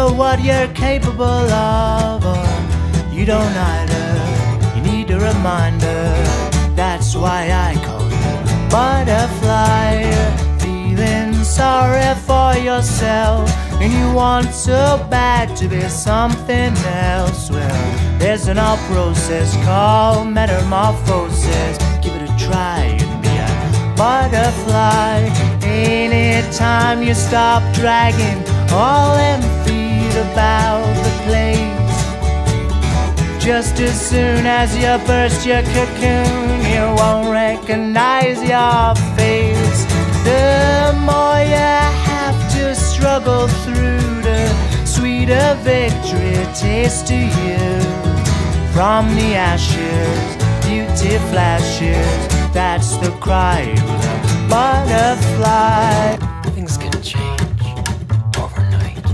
know what you're capable of, or you don't either. You need a reminder. That's why I call you butterfly. Feeling sorry for yourself, and you want so bad to be something else. Well, there's an old process called metamorphosis. Give it a try and be a butterfly. Anytime you stop dragging all them feet about the place, just as soon as you burst your cocoon, you won't recognize your face. The more you have to struggle through, the sweeter victory tastes to you. From the ashes, beauty flashes. That's the cry of the butterfly. Things can change overnight,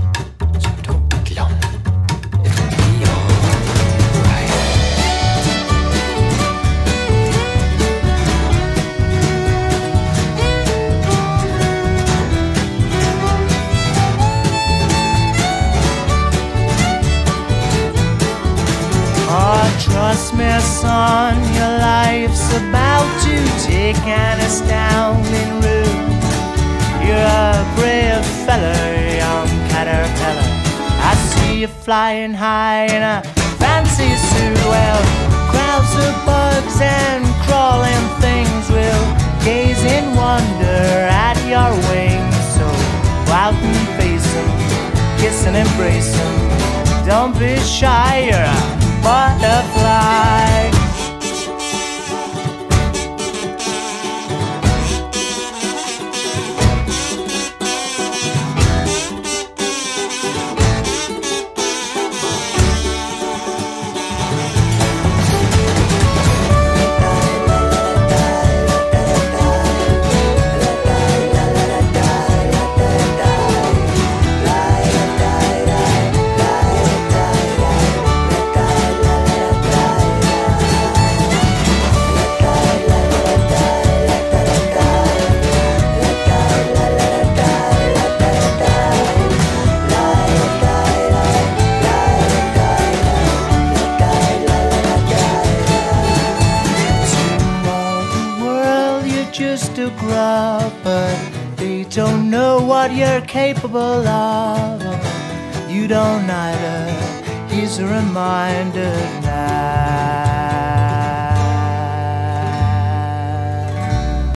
so don't be glum. It'll be alright. Oh, trust me, son, your life's about to take an astounding route. You're a brave fella, young caterpillar. I see you flying high in a fancy suit. Well, crowds of bugs and crawling things will gaze in wonder at your wings. So go out and face them, kiss and embrace them. Don't be shy, you're a butterfly. Just a grub, but they don't know what you're capable of. You don't either. Here's a reminder now.